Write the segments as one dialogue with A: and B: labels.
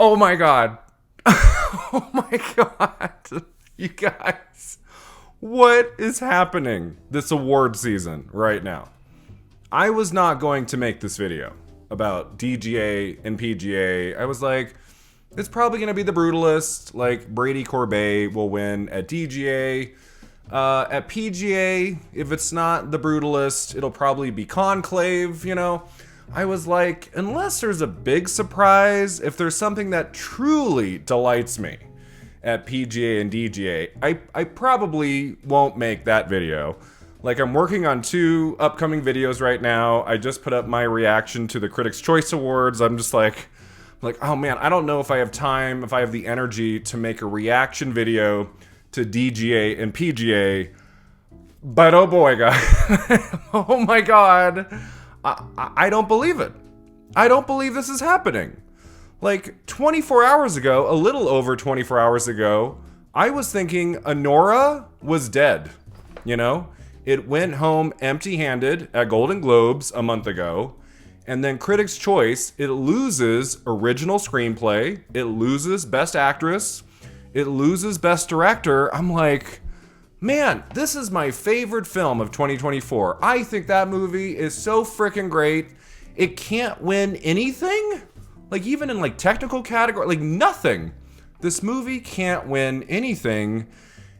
A: Oh my God. Oh my God. You guys, what is happening this award season right now? I was not going to make this video about DGA and PGA. I was like, it's probably going to be the brutalist. Like, Brady Corbet will win at DGA. At PGA, if it's not the brutalist, it'll probably be Conclave, you know? I was like, unless there's a big surprise, if there's something that truly delights me at PGA and DGA, I probably won't make that video. Like, I'm working on 2 upcoming videos right now. I just put up my reaction to the Critics' Choice Awards. I'm just like, oh man, I don't know if I have time, if I have the energy to make a reaction video to DGA and PGA. But oh boy, guys. Oh my God. I don't believe it. I don't believe this is happening. Like, 24 hours ago, a little over 24 hours ago, I was thinking Anora was dead, you know? It went home empty-handed at Golden Globes a month ago, and then Critics' Choice, it loses original screenplay, it loses Best Actress, it loses Best Director. I'm like, man, this is my favorite film of 2024. I think that movie is so freaking great. It can't win anything? Like, even in like technical category, like nothing. This movie can't win anything.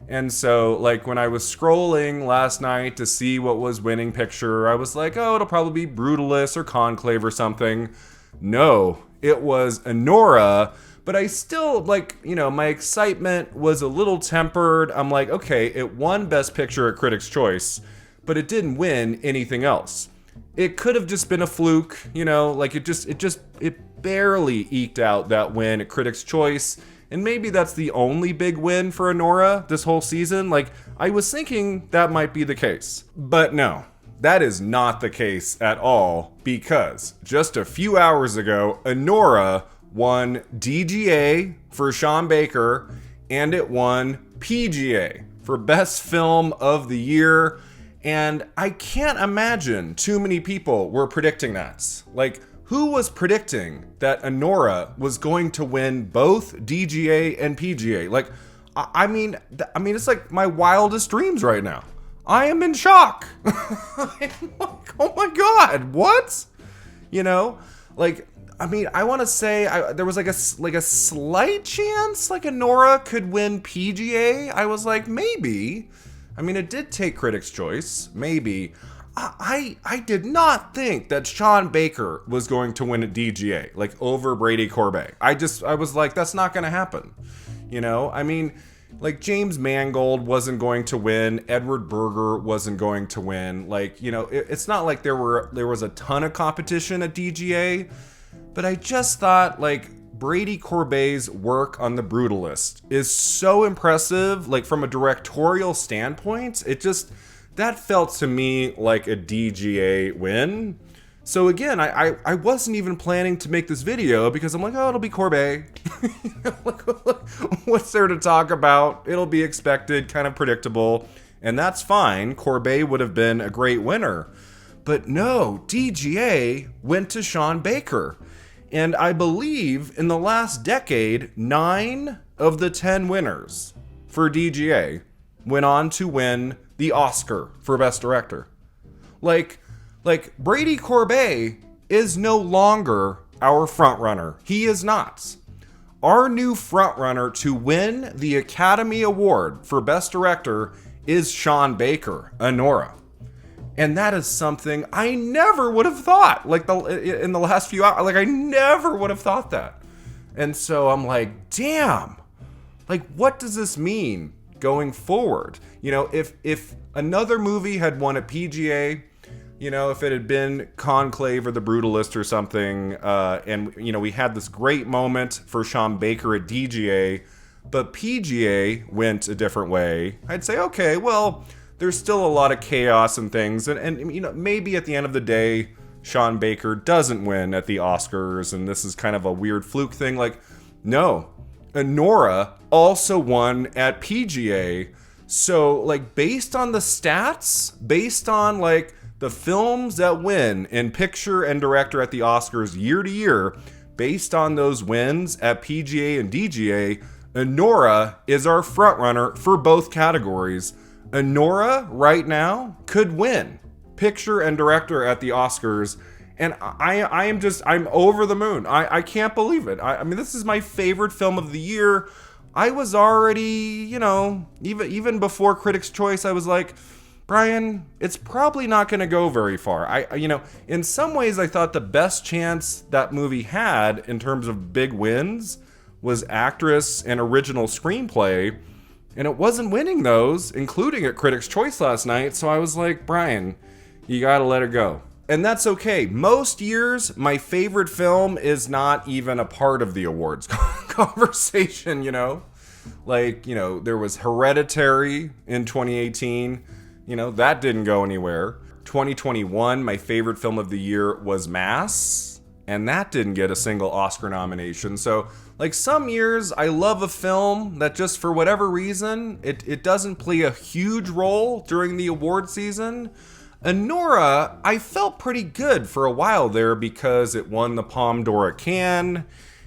A: And so, like, when I was scrolling last night to see what was winning picture, I was like, oh, it'll probably be Brutalist or Conclave or something. No, it was Anora. But I still, like, you know, my excitement was a little tempered. I'm like, okay, it won Best Picture at Critics' Choice, but it didn't win anything else. It could have just been a fluke, you know, like it barely eked out that win at Critics' Choice. And maybe that's the only big win for Anora this whole season. Like, I was thinking that might be the case. But no, that is not the case at all, because just a few hours ago, Anora won DGA for Sean Baker, and it won PGA for Best Film of the Year. And I can't imagine too many people were predicting that. Like, who was predicting that Anora was going to win both DGA and PGA? Like, I mean, it's like my wildest dreams right now. I am in shock. I'm like, oh my God, what? You know, like, I mean, I want to say there was like a slight chance like Anora could win PGA. I was like, maybe. I mean, it did take Critics' Choice, maybe. I did not think that Sean Baker was going to win at DGA, like over Brady Corbet. I was like, that's not going to happen. You know, I mean, like James Mangold wasn't going to win. Edward Berger wasn't going to win. Like, you know, it's not like there was a ton of competition at DGA, but I just thought like Brady Corbet's work on The Brutalist is so impressive. Like, from a directorial standpoint, that felt to me like a DGA win. So again, I wasn't even planning to make this video because I'm like, oh, it'll be Corbet. What's there to talk about? It'll be expected, kind of predictable, and that's fine. Corbet would have been a great winner. But no, DGA went to Sean Baker. And I believe in the last decade, 9 of the 10 winners for DGA went on to win the Oscar for Best Director. Like Brady Corbet is no longer our frontrunner. He is not. Our new frontrunner to win the Academy Award for Best Director is Sean Baker, Anora. And that is something I never would have thought. Like, in the last few hours, like, I never would have thought that. And so I'm like, damn. Like, what does this mean going forward? You know, if another movie had won a PGA, you know, if it had been Conclave or The Brutalist or something, and, you know, we had this great moment for Sean Baker at DGA, but PGA went a different way, I'd say, okay, well, there's still a lot of chaos and things, and you know, maybe at the end of the day, Sean Baker doesn't win at the Oscars, and this is kind of a weird fluke thing. Like, no, Anora also won at PGA. So, like, based on the stats, based on, like, the films that win in picture and director at the Oscars year to year, based on those wins at PGA and DGA, Anora is our frontrunner for both categories. Anora, right now, could win picture and director at the Oscars. And I'm over the moon. I can't believe it. I mean, this is my favorite film of the year. I was already, even before Critics' Choice, I was like, Brian, it's probably not going to go very far. In some ways, I thought the best chance that movie had in terms of big wins was actress and original screenplay, and it wasn't winning those, including at Critics' Choice last night. So I was like, Brian, you got to let it go. And that's okay. Most years, my favorite film is not even a part of the awards conversation, there was Hereditary in 2018. That didn't go anywhere. 2021, my favorite film of the year was Mass, and that didn't get a single Oscar nomination. So, some years, I love a film that just for whatever reason, it doesn't play a huge role during the award season. Anora, I felt pretty good for a while there because it won the Palme d'Or at Cannes.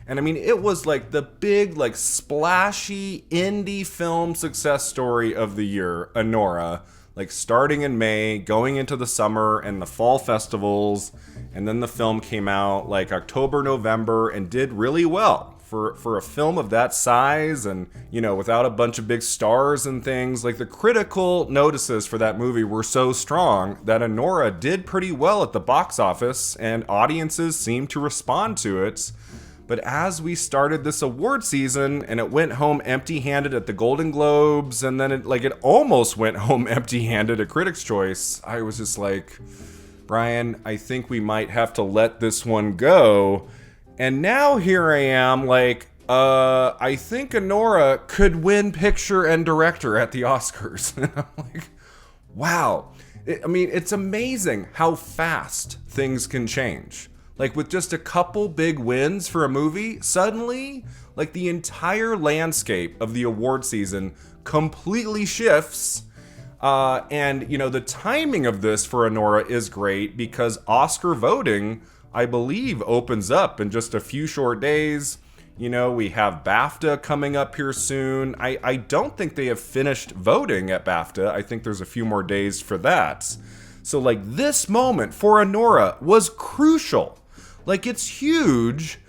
A: And I mean, it was the big, splashy indie film success story of the year, Anora. Starting in May, going into the summer and the fall festivals. And then the film came out October, November, and did really well. For a film of that size and, without a bunch of big stars and things, the critical notices for that movie were so strong that Anora did pretty well at the box office and audiences seemed to respond to it. But as we started this award season and it went home empty-handed at the Golden Globes and then it almost went home empty-handed at Critics' Choice, I was just like, Brian, I think we might have to let this one go. And now here I am, I think Anora could win picture and director at the Oscars. And I'm like, wow. It's amazing how fast things can change. With just a couple big wins for a movie, suddenly, the entire landscape of the award season completely shifts. And the timing of this for Anora is great because Oscar voting, I believe, opens up in just a few short days. We have Bafta coming up here soon. I don't think they have finished voting at Bafta. I think there's a few more days for that. So this moment for Anora was crucial. It's huge.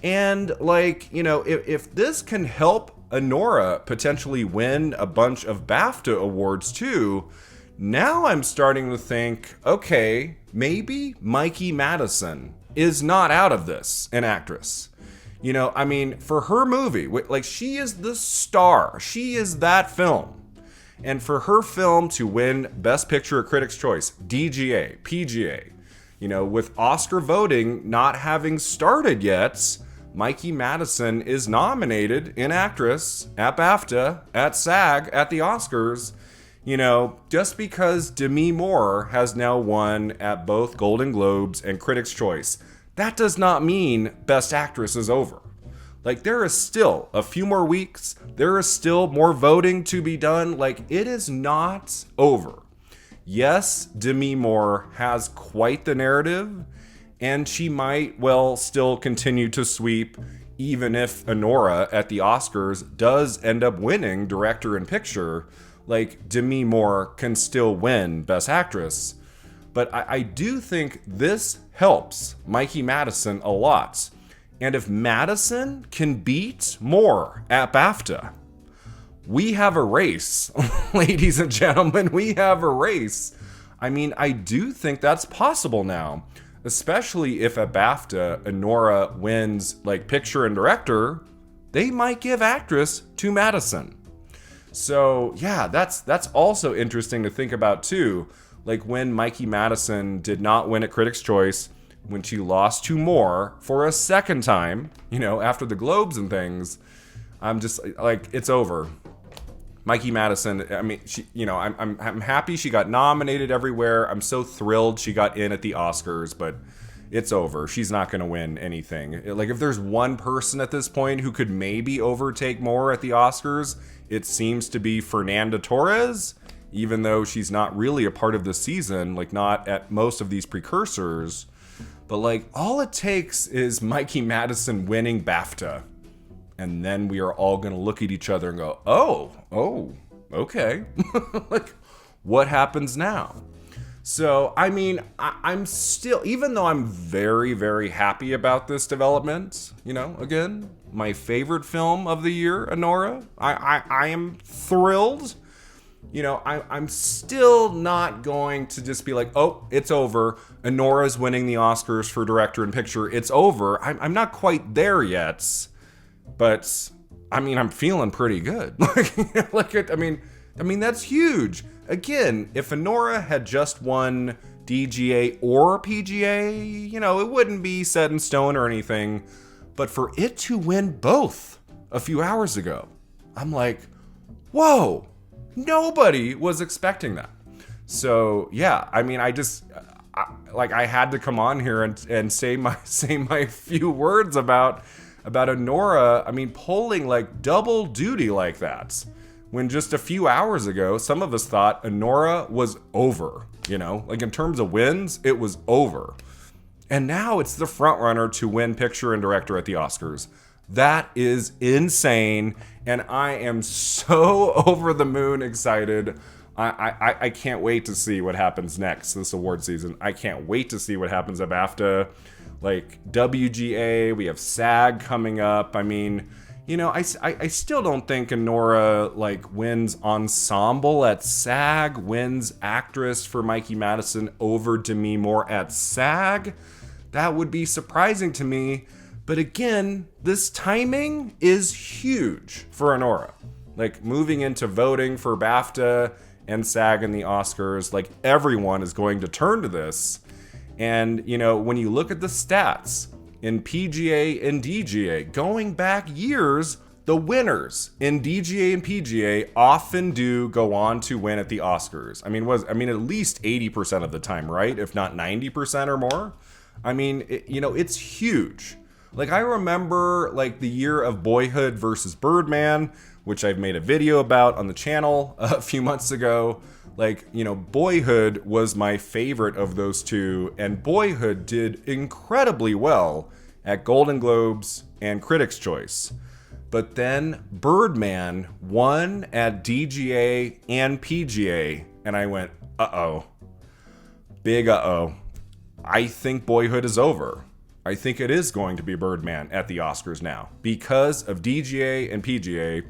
A: And if this can help Anora potentially win a bunch of Bafta awards too, now I'm starting to think, okay, maybe Mikey Madison is not out of this, an actress. For her movie, she is the star. She is that film. And for her film to win Best Picture at Critics' Choice, DGA, PGA, with Oscar voting not having started yet, Mikey Madison is nominated in actress at Bafta, at SAG, at the Oscars. Just because Demi Moore has now won at both Golden Globes and Critics' Choice, that does not mean Best Actress is over. There is still a few more weeks. There is still more voting to be done. It is not over. Yes, Demi Moore has quite the narrative, and she might well still continue to sweep, even if Anora at the Oscars does end up winning director and picture. Demi Moore can still win Best Actress. But I do think this helps Mikey Madison a lot. And if Madison can beat Moore at BAFTA, we have a race. Ladies and gentlemen, we have a race. I do think that's possible now. Especially if at BAFTA, Anora wins picture and director, they might give actress to Madison. So yeah, that's also interesting to think about too. When Mikey Madison did not win at Critics' Choice, when she lost to Moore for a second time, after the Globes and things, I'm just it's over. Mikey Madison, she, I'm happy she got nominated everywhere. I'm so thrilled she got in at the Oscars, but it's over. She's not going to win anything. If there's one person at this point who could maybe overtake Moore at the Oscars, it seems to be Fernanda Torres, even though she's not really a part of the season, not at most of these precursors. But like, all it takes is Mikey Madison winning Bafta. And then we are all going to look at each other and go, oh, okay. Like, what happens now? So, I mean, I'm still, even though I'm very, very happy about this development, you know, again, my favorite film of the year, Anora, I am thrilled. You know, I'm still not going to just be like, oh, it's over. Anora's winning the Oscars for director and picture. It's over. I'm not quite there yet, but I mean, I'm feeling pretty good. I mean, that's huge. Again, if Anora had just won DGA or PGA, you know, it wouldn't be set in stone or anything. But for it to win both a few hours ago, I'm like, whoa, nobody was expecting that. So yeah, I mean, I had to come on here and say my few words about Anora. I mean, pulling like double duty like that. When just a few hours ago, some of us thought Anora was over, you know? Like, in terms of wins, it was over. And now it's the frontrunner to win picture and director at the Oscars. That is insane, and I am so over the moon excited. I can't wait to see what happens next this award season. I can't wait to see what happens at Bafta. Like, WGA, we have SAG coming up. I mean, you know, I still don't think Anora, like, wins ensemble at SAG, wins actress for Mikey Madison over Demi Moore at SAG. That would be surprising to me. But again, this timing is huge for Anora. Like, moving into voting for Bafta and SAG and the Oscars, like, everyone is going to turn to this. And, you know, when you look at the stats in PGA and DGA, going back years, the winners in DGA and PGA often do go on to win at the Oscars. I mean, at least 80% of the time, right? If not 90% or more. I mean, it's huge. Like, I remember, like, the year of Boyhood versus Birdman, which I've made a video about on the channel a few months ago. Like, you know, Boyhood was my favorite of those two, and Boyhood did incredibly well at Golden Globes and Critics' Choice. But then Birdman won at DGA and PGA, and I went, uh-oh. Big uh-oh. I think Boyhood is over. I think it is going to be Birdman at the Oscars now because of DGA and PGA.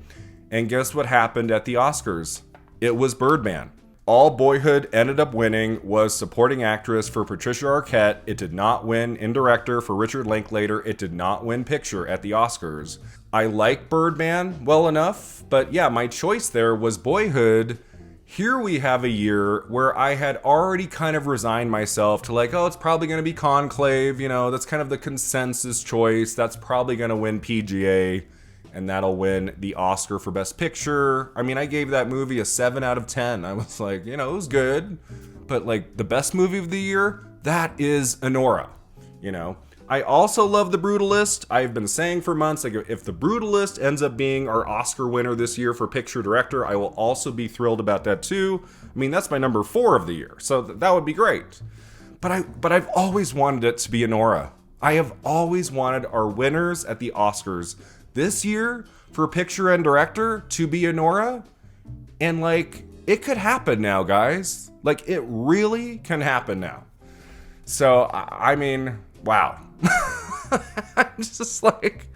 A: And guess what happened at the Oscars? It was Birdman. All Boyhood ended up winning was supporting actress for Patricia Arquette. It did not win in director for Richard Linklater. It did not win picture at the Oscars. I like Birdman well enough, but yeah, my choice there was Boyhood. Here we have a year where I had already kind of resigned myself to like, oh, it's probably going to be Conclave, you know, that's kind of the consensus choice. That's probably going to win PGA, and that'll win the Oscar for Best Picture. I mean, I gave that movie a 7 out of 10. I was like, you know, it was good. But like, the best movie of the year, that is Anora, you know. I also love The Brutalist. I've been saying for months, like, if The Brutalist ends up being our Oscar winner this year for picture director, I will also be thrilled about that too. I mean, that's my number 4 of the year, so that would be great. But I've always wanted it to be Anora. I have always wanted our winners at the Oscars this year for picture and director to be Anora. And like, it could happen now, guys. Like, it really can happen now. So, I mean, wow. I'm just like,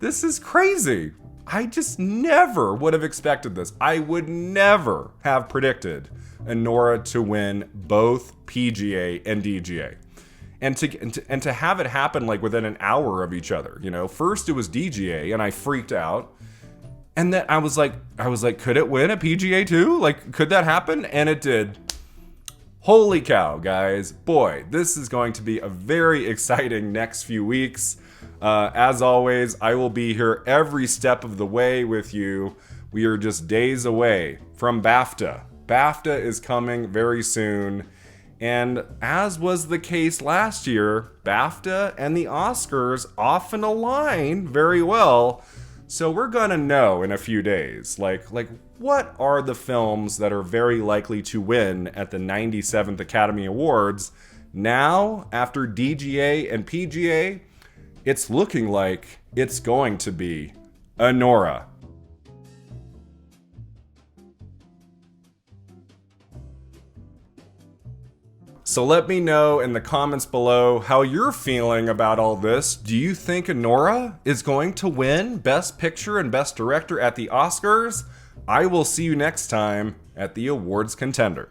A: this is crazy. I just never would have expected this. I would never have predicted Anora to win both PGA and DGA. And to have it happen like within an hour of each other, you know. First it was DGA and I freaked out. And then I was like, could it win a PGA too? Like, could that happen? And it did. Holy cow, guys. Boy, this is going to be a very exciting next few weeks. As always, I will be here every step of the way with you. We are just days away from Bafta. Bafta is coming very soon. And as was the case last year, Bafta and the Oscars often align very well. So we're gonna know in a few days, like what are the films that are very likely to win at the 97th Academy Awards Now, after DGA and PGA, it's looking like it's going to be Anora. So let me know in the comments below how you're feeling about all this. Do you think Anora is going to win Best Picture and Best Director at the Oscars? I will see you next time at the Awards Contender.